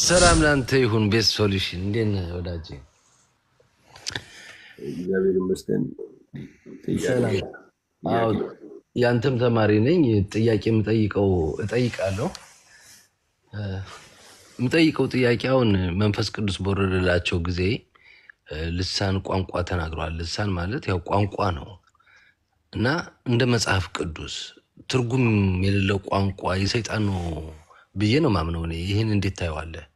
ሰላም ላንተ ይሁን። ቤስት ሶሉሽን እንዴት ነህ ወዳጄ? እግዚአብሔር ይመስገን። ሰላም። አዎ ያንተም ተማሪ ነኝ። ጥያቄ እጠይቃለሁ። የምጠይቀው ጥያቄ አሁን መንፈስ ቅዱስ በወረደላቸው ጊዜ ልሳን ቋንቋ ተናግረዋል። ልሳን ማለት ያው ቋንቋ ነው እና እንደ መጽሐፍ ቅዱስ ትርጉም የሌለው ቋንቋ የሰይጣን ነው ብዬ ነው ማምነው እኔ። ይህን እንዴት ታየዋለህ?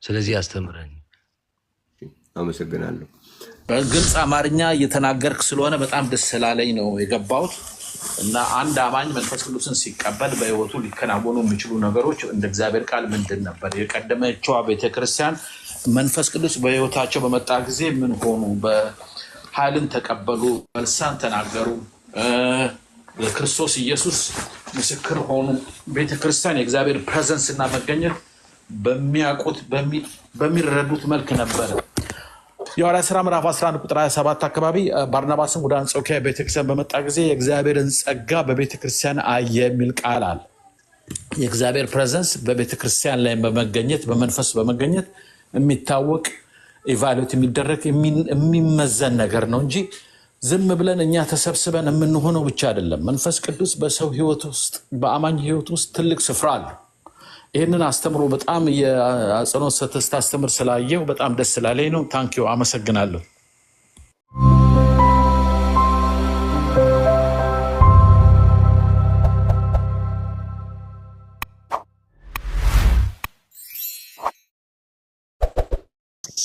ስለዚህ አስተምረኝ። አመሰግናለሁ። በግልጽ አማርኛ እየተናገርክ ስለሆነ በጣም ደስ ስላለኝ ነው የገባሁት እና አንድ አማኝ መንፈስ ቅዱስን ሲቀበል በሕይወቱ ሊከናወኑ የሚችሉ ነገሮች እንደ እግዚአብሔር ቃል ምንድን ነበር? የቀደመችዋ ቤተክርስቲያን መንፈስ ቅዱስ በሕይወታቸው በመጣ ጊዜ ምን ሆኑ? በኃይልን ተቀበሉ፣ በልሳን ተናገሩ፣ ለክርስቶስ ኢየሱስ ምስክር ሆኑ። ቤተክርስቲያን የእግዚአብሔር ፕሬዘንስ እና መገኘት በሚያውቁት በሚረዱት መልክ ነበረ። የሐዋርያት ሥራ ምዕራፍ 11 ቁጥር 27 አካባቢ ባርናባስም ወደ አንጾኪያ ቤተክርስቲያን በመጣ ጊዜ የእግዚአብሔርን ጸጋ በቤተክርስቲያን አየ የሚል ቃል አለ። የእግዚአብሔር ፕሬዘንስ በቤተክርስቲያን ላይ በመገኘት በመንፈስ በመገኘት የሚታወቅ ኢቫሉዌት የሚደረግ የሚመዘን ነገር ነው እንጂ ዝም ብለን እኛ ተሰብስበን የምንሆነው ብቻ አይደለም። መንፈስ ቅዱስ በሰው ህይወት ውስጥ በአማኝ ህይወት ውስጥ ትልቅ ስፍራ አለ። ይህንን አስተምሮ በጣም የአጽንኦት ሰጥተህ ስታስተምር ስላየው በጣም ደስ ስላለኝ ነው። ታንኪዩ፣ አመሰግናለሁ።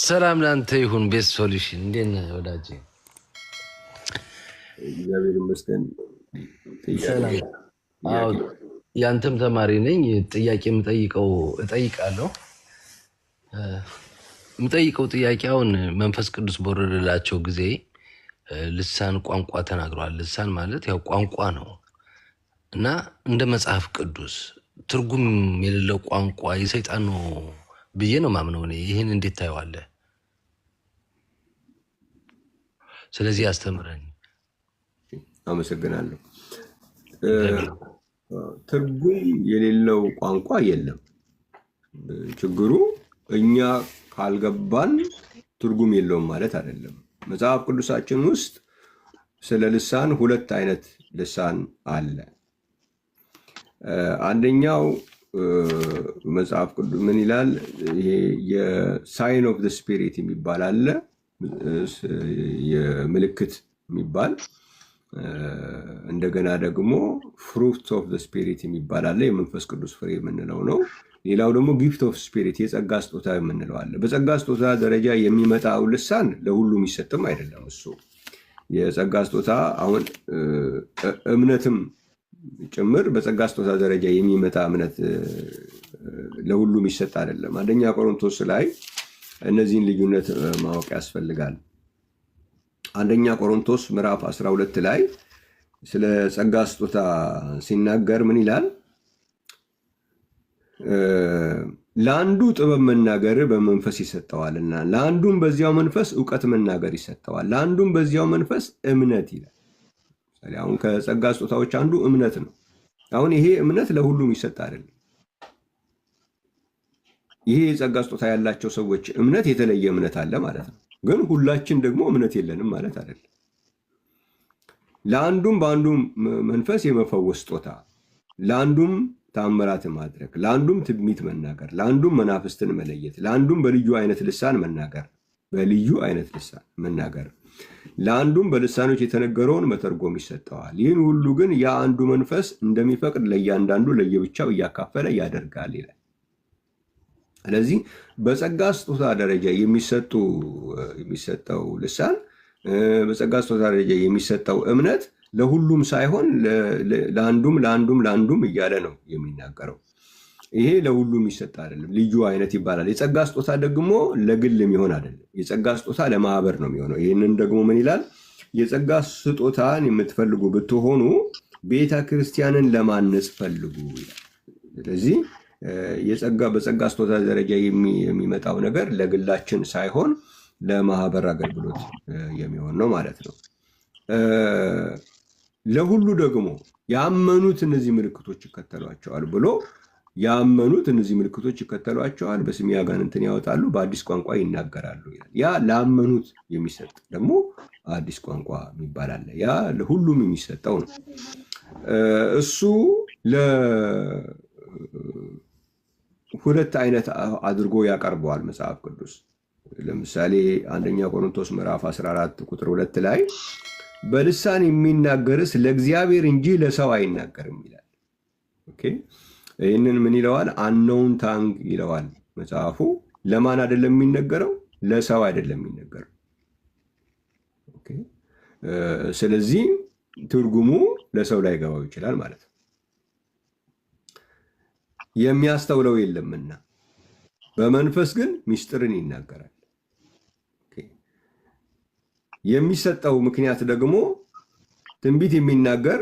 ሰላም ላንተ ይሁን። ቤስት ሶሉሽን እንዴት ነህ ወዳጄ? እግዚአብሔር ይመስገን። ሰላም። አዎ ያንተም ተማሪ ነኝ። ጥያቄ እጠይቃለሁ። የምጠይቀው ጥያቄ አሁን መንፈስ ቅዱስ በወረደላቸው ጊዜ ልሳን ቋንቋ ተናግረዋል። ልሳን ማለት ያው ቋንቋ ነው እና እንደ መጽሐፍ ቅዱስ ትርጉም የሌለው ቋንቋ የሰይጣን ነው ብዬ ነው ማምነው እኔ። ይህን እንዴት ታየዋለህ? ስለዚህ አስተምረኝ። አመሰግናለሁ። ትርጉም የሌለው ቋንቋ የለም። ችግሩ እኛ ካልገባን ትርጉም የለውም ማለት አይደለም። መጽሐፍ ቅዱሳችን ውስጥ ስለ ልሳን ሁለት አይነት ልሳን አለ። አንደኛው መጽሐፍ ቅዱስ ምን ይላል? ይሄ የሳይን ኦፍ ዘ ስፒሪት የሚባል አለ፣ የምልክት የሚባል እንደገና ደግሞ ፍሩት ኦፍ ዘ ስፒሪት የሚባል አለ፣ የመንፈስ ቅዱስ ፍሬ የምንለው ነው። ሌላው ደግሞ ጊፍት ኦፍ ስፒሪት የጸጋ ስጦታ የምንለው አለ። በጸጋ ስጦታ ደረጃ የሚመጣው ልሳን ለሁሉ የሚሰጥም አይደለም። እሱ የጸጋ ስጦታ አሁን እምነትም ጭምር በጸጋ ስጦታ ደረጃ የሚመጣ እምነት ለሁሉ የሚሰጥ አይደለም። አንደኛ ቆሮንቶስ ላይ እነዚህን ልዩነት ማወቅ ያስፈልጋል። አንደኛ ቆሮንቶስ ምዕራፍ 12 ላይ ስለ ጸጋ ስጦታ ሲናገር ምን ይላል? ለአንዱ ጥበብ መናገር በመንፈስ ይሰጠዋልና፣ ለአንዱም በዚያው መንፈስ እውቀት መናገር ይሰጠዋል፣ ለአንዱም በዚያው መንፈስ እምነት ይላል። አሁን ከጸጋ ስጦታዎች አንዱ እምነት ነው። አሁን ይሄ እምነት ለሁሉም ይሰጥ አይደለም። ይሄ የጸጋ ስጦታ ያላቸው ሰዎች እምነት የተለየ እምነት አለ ማለት ነው። ግን ሁላችን ደግሞ እምነት የለንም ማለት አይደለም። ለአንዱም በአንዱ መንፈስ የመፈወስ ስጦታ፣ ለአንዱም ተአምራት ማድረግ፣ ለአንዱም ትንቢት መናገር፣ ለአንዱም መናፍስትን መለየት፣ ለአንዱም በልዩ አይነት ልሳን መናገር፣ ለአንዱም በልሳኖች የተነገረውን መተርጎም ይሰጠዋል። ይህን ሁሉ ግን ያ አንዱ መንፈስ እንደሚፈቅድ ለእያንዳንዱ ለየብቻው እያካፈለ ያደርጋል ይላል። ስለዚህ በጸጋ ስጦታ ደረጃ የሚሰጠው ልሳን፣ በጸጋ ስጦታ ደረጃ የሚሰጠው እምነት ለሁሉም ሳይሆን ለአንዱም እያለ ነው የሚናገረው። ይሄ ለሁሉም ይሰጥ አይደለም፣ ልዩ አይነት ይባላል። የጸጋ ስጦታ ደግሞ ለግል የሚሆን አይደለም። የጸጋ ስጦታ ለማህበር ነው የሚሆነው። ይህንን ደግሞ ምን ይላል? የጸጋ ስጦታን የምትፈልጉ ብትሆኑ ቤተ ክርስቲያንን ለማነጽ ፈልጉ ይላል። ስለዚህ በጸጋ ስጦታ ደረጃ የሚመጣው ነገር ለግላችን ሳይሆን ለማህበር አገልግሎት የሚሆን ነው ማለት ነው። ለሁሉ ደግሞ ያመኑት እነዚህ ምልክቶች ይከተሏቸዋል ብሎ ያመኑት እነዚህ ምልክቶች ይከተሏቸዋል፣ በስሜ አጋንንትን ያወጣሉ፣ በአዲስ ቋንቋ ይናገራሉ ይላል። ያ ላመኑት የሚሰጥ ደግሞ አዲስ ቋንቋ የሚባል አለ። ያ ለሁሉም የሚሰጠው ነው። እሱ ለሁለት አይነት አድርጎ ያቀርበዋል መጽሐፍ ቅዱስ። ለምሳሌ አንደኛ ቆሮንቶስ ምዕራፍ 14 ቁጥር 2 ላይ በልሳን የሚናገርስ ለእግዚአብሔር እንጂ ለሰው አይናገርም ይላል። ኦኬ፣ ይህንን ምን ይለዋል? አንኖውን ታንግ ይለዋል መጽሐፉ። ለማን አይደለም የሚነገረው? ለሰው አይደለም የሚነገረው። ኦኬ፣ ስለዚህ ትርጉሙ ለሰው ላይ ገባው ይችላል ማለት ነው። የሚያስተውለው የለምና በመንፈስ ግን ምስጢርን ይናገራል። የሚሰጠው ምክንያት ደግሞ ትንቢት የሚናገር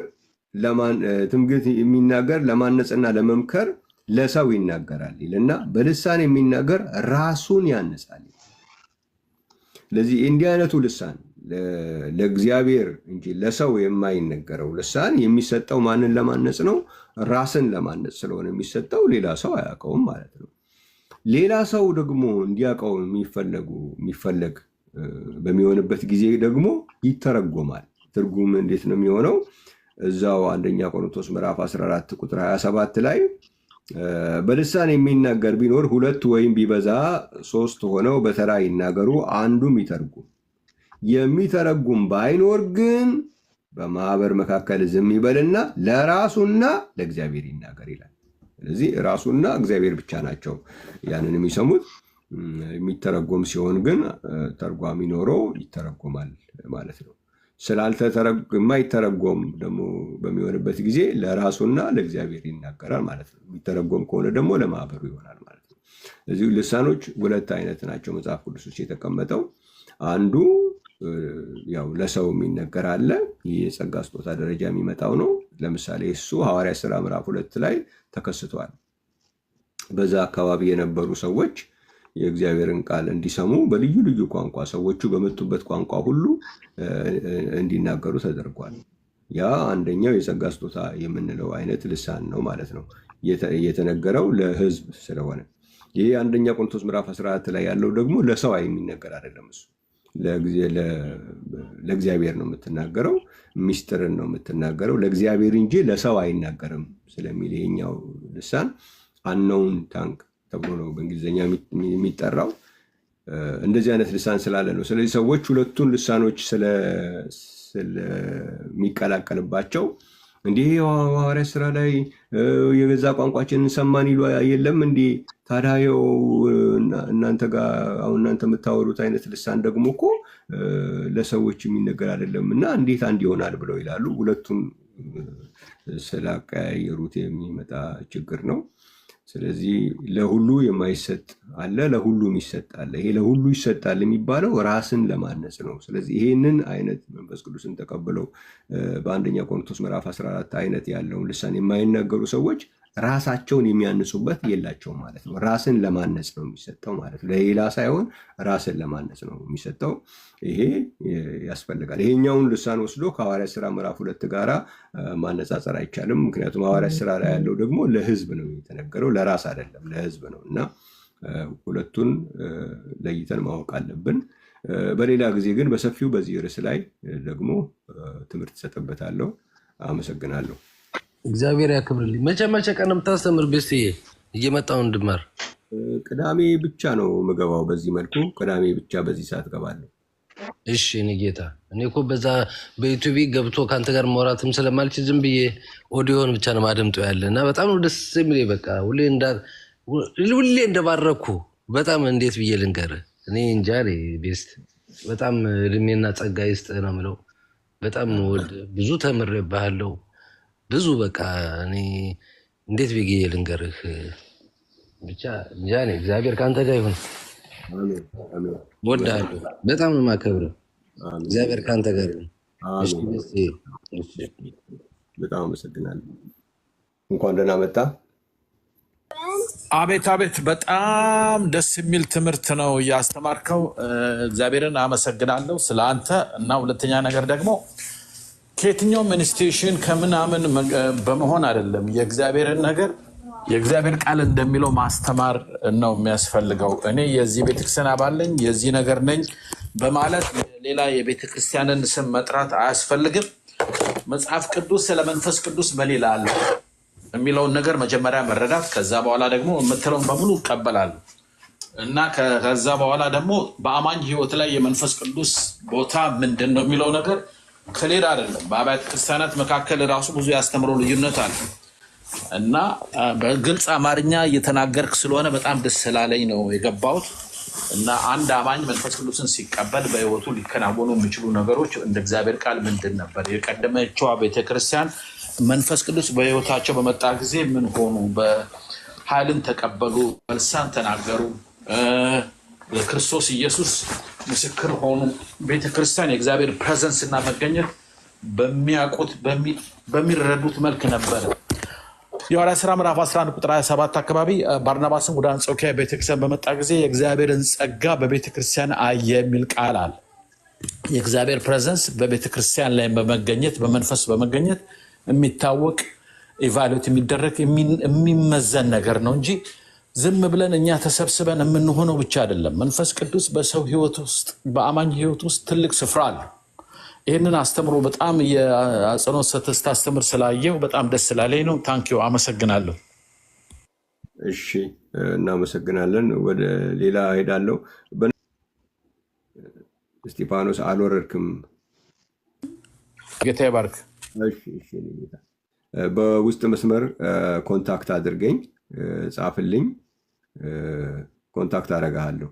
ለማነጽና ለመምከር ለሰው ይናገራል ይልና በልሳን የሚናገር ራሱን ያነጻል። ስለዚህ እንዲህ አይነቱ ልሳን ለእግዚአብሔር እንጂ ለሰው የማይነገረው ልሳን የሚሰጠው ማንን ለማነጽ ነው? ራስን ለማነጽ ስለሆነ የሚሰጠው ሌላ ሰው አያውቀውም ማለት ነው። ሌላ ሰው ደግሞ እንዲያውቀው የሚፈለግ በሚሆንበት ጊዜ ደግሞ ይተረጎማል። ትርጉም እንዴት ነው የሚሆነው? እዛው አንደኛ ቆሮንቶስ ምዕራፍ 14 ቁጥር 27 ላይ በልሳን የሚናገር ቢኖር 2 ወይም ቢበዛ 3 ሆነው በተራ ይናገሩ፣ አንዱም ይተርጉም። የሚተረጉም ባይኖር ግን በማህበር መካከል ዝም ይበልና ለራሱና ለእግዚአብሔር ይናገር ይላል። ስለዚህ ራሱና እግዚአብሔር ብቻ ናቸው ያንን የሚሰሙት። የሚተረጎም ሲሆን ግን ተርጓሚ ኖሮ ይተረጎማል ማለት ነው። የማይተረጎም ደግሞ በሚሆንበት ጊዜ ለራሱና ለእግዚአብሔር ይናገራል ማለት ነው። የሚተረጎም ከሆነ ደግሞ ለማህበሩ ይሆናል ማለት ነው። እዚሁ ልሳኖች ሁለት አይነት ናቸው መጽሐፍ ቅዱስ ውስጥ የተቀመጠው። አንዱ ያው ለሰው የሚነገር አለ። ይህ የጸጋ ስጦታ ደረጃ የሚመጣው ነው። ለምሳሌ እሱ ሐዋርያ ሥራ ምዕራፍ 2 ላይ ተከስቷል። በዛ አካባቢ የነበሩ ሰዎች የእግዚአብሔርን ቃል እንዲሰሙ በልዩ ልዩ ቋንቋ ሰዎቹ በመጡበት ቋንቋ ሁሉ እንዲናገሩ ተደርጓል። ያ አንደኛው የጸጋ ስጦታ የምንለው አይነት ልሳን ነው ማለት ነው። የተነገረው ለሕዝብ ስለሆነ ይሄ አንደኛ ቆሮንቶስ ምዕራፍ 14 ላይ ያለው ደግሞ ለሰው የሚነገር አይደለም። እሱ ለእግዚአብሔር ነው የምትናገረው፣ ሚስጥርን ነው የምትናገረው ለእግዚአብሔር እንጂ ለሰው አይናገርም ስለሚል ይሄኛው ልሳን አንኖውን ታንግ ተብሎ ነው በእንግሊዝኛ የሚጠራው። እንደዚህ አይነት ልሳን ስላለ ነው። ስለዚህ ሰዎች ሁለቱን ልሳኖች ስለሚቀላቀልባቸው እንዲህ ሐዋርያ ሥራ ላይ የገዛ ቋንቋችንን ሰማን ይሉ የለም እንዲ ታዲያ እናንተ ጋር አሁን እናንተ የምታወሩት አይነት ልሳን ደግሞ እኮ ለሰዎች የሚነገር አይደለም እና እንዴት አንድ ይሆናል ብለው ይላሉ። ሁለቱን ስላቀያየሩት የሚመጣ ችግር ነው። ስለዚህ ለሁሉ የማይሰጥ አለ፣ ለሁሉም ይሰጣል። ይሄ ለሁሉ ይሰጣል የሚባለው ራስን ለማነጽ ነው። ስለዚህ ይሄንን አይነት መንፈስ ቅዱስን ተቀብለው በአንደኛ ቆሮንቶስ ምዕራፍ 14 አይነት ያለውን ልሳን የማይናገሩ ሰዎች ራሳቸውን የሚያንጹበት የላቸውም ማለት ነው። ራስን ለማነጽ ነው የሚሰጠው ማለት ነው። ለሌላ ሳይሆን ራስን ለማነጽ ነው የሚሰጠው። ይሄ ያስፈልጋል። ይሄኛውን ልሳን ወስዶ ከሐዋርያት ሥራ ምዕራፍ 2 ጋራ ማነጻጸር አይቻልም። ምክንያቱም ሐዋርያት ሥራ ላይ ያለው ደግሞ ለሕዝብ ነው የተነገረው፣ ለራስ አይደለም፣ ለሕዝብ ነው እና ሁለቱን ለይተን ማወቅ አለብን። በሌላ ጊዜ ግን በሰፊው በዚህ ርዕስ ላይ ደግሞ ትምህርት እሰጥበታለሁ። አመሰግናለሁ። እግዚአብሔር ያክብርልኝ። መቼ ቀን የምታስተምር ቤስትዬ? እየመጣሁ እንድማር። ቅዳሜ ብቻ ነው የምገባው። በዚህ መልኩ ቅዳሜ ብቻ በዚህ ሰዓት ገባለሁ። እሺ እኔ ጌታ፣ እኔ እኮ በዛ በዩቲዩብ ገብቶ ከአንተ ጋር ማውራትም ስለማልችል ዝም ብዬ ኦዲዮን ብቻ ነው ማደምጠው ያለ እና በጣም ነው ደስ የሚለኝ። በቃ ሁሌ እንደባረኩ በጣም እንዴት ብዬ ልንገርህ? እኔ እንጃ ቤስት በጣም እድሜና ጸጋ ይስጥህ ነው የምለው። በጣም ብዙ ተምሬብሃለሁ። ብዙ በቃ እኔ እንዴት ብዬ ልንገርህ? ብቻ እንጃ። እግዚአብሔር ከአንተ ጋር ይሁን። ወዳለሁ፣ በጣም ነው የማከብረው። እግዚአብሔር ከአንተ ጋር ይሁን። በጣም አመሰግናለሁ። እንኳን ደህና መጣ። አቤት አቤት፣ በጣም ደስ የሚል ትምህርት ነው እያስተማርከው። እግዚአብሔርን አመሰግናለሁ ስለ አንተ እና ሁለተኛ ነገር ደግሞ ከየትኛውም ኢንስቲትዩሽን ከምናምን በመሆን አይደለም የእግዚአብሔርን ነገር የእግዚአብሔር ቃል እንደሚለው ማስተማር ነው የሚያስፈልገው። እኔ የዚህ ቤተክርስቲያን አባል ነኝ የዚህ ነገር ነኝ በማለት ሌላ የቤተክርስቲያንን ስም መጥራት አያስፈልግም። መጽሐፍ ቅዱስ ስለ መንፈስ ቅዱስ ምን ይላል የሚለውን ነገር መጀመሪያ መረዳት፣ ከዛ በኋላ ደግሞ የምትለውን በሙሉ ይቀበላል እና ከዛ በኋላ ደግሞ በአማኝ ህይወት ላይ የመንፈስ ቅዱስ ቦታ ምንድን ነው የሚለው ነገር ከሌላ አይደለም። በአብያተ ክርስቲያናት መካከል ራሱ ብዙ ያስተምረው ልዩነት አለ እና በግልጽ አማርኛ እየተናገርክ ስለሆነ በጣም ደስ ስላለኝ ነው የገባሁት። እና አንድ አማኝ መንፈስ ቅዱስን ሲቀበል በህይወቱ ሊከናወኑ የሚችሉ ነገሮች እንደ እግዚአብሔር ቃል ምንድን ነበር? የቀደመችዋ ቤተክርስቲያን መንፈስ ቅዱስ በህይወታቸው በመጣ ጊዜ ምን ሆኑ? በኃይልን ተቀበሉ፣ በልሳን ተናገሩ፣ ለክርስቶስ ኢየሱስ ምስክር ሆኑ። ቤተክርስቲያን የእግዚአብሔር ፕሬዘንስ እና መገኘት በሚያውቁት በሚረዱት መልክ ነበረ። የሐዋርያት ሥራ ምዕራፍ 11 ቁጥር 27 አካባቢ ባርናባስም ወደ አንጾኪያ ቤተክርስቲያን በመጣ ጊዜ የእግዚአብሔርን ጸጋ በቤተክርስቲያን አየ የሚል ቃል አለ። የእግዚአብሔር ፕሬዘንስ በቤተክርስቲያን ላይ በመገኘት በመንፈስ በመገኘት የሚታወቅ ኢቫሉዌት የሚደረግ የሚመዘን ነገር ነው እንጂ ዝም ብለን እኛ ተሰብስበን የምንሆነው ብቻ አይደለም። መንፈስ ቅዱስ በሰው ህይወት ውስጥ በአማኝ ህይወት ውስጥ ትልቅ ስፍራ አለ። ይህንን አስተምሮ በጣም የአጽንኦት ሰጥተህ ስታስተምር ስላየው በጣም ደስ ስላለኝ ነው። ታንኪዩ፣ አመሰግናለሁ። እሺ፣ እናመሰግናለን። ወደ ሌላ ሄዳለሁ። እስጢፋኖስ አልወረድክም? ጌታ ይባርክ። በውስጥ መስመር ኮንታክት አድርገኝ፣ ጻፍልኝ፣ ኮንታክት አደርግሃለሁ።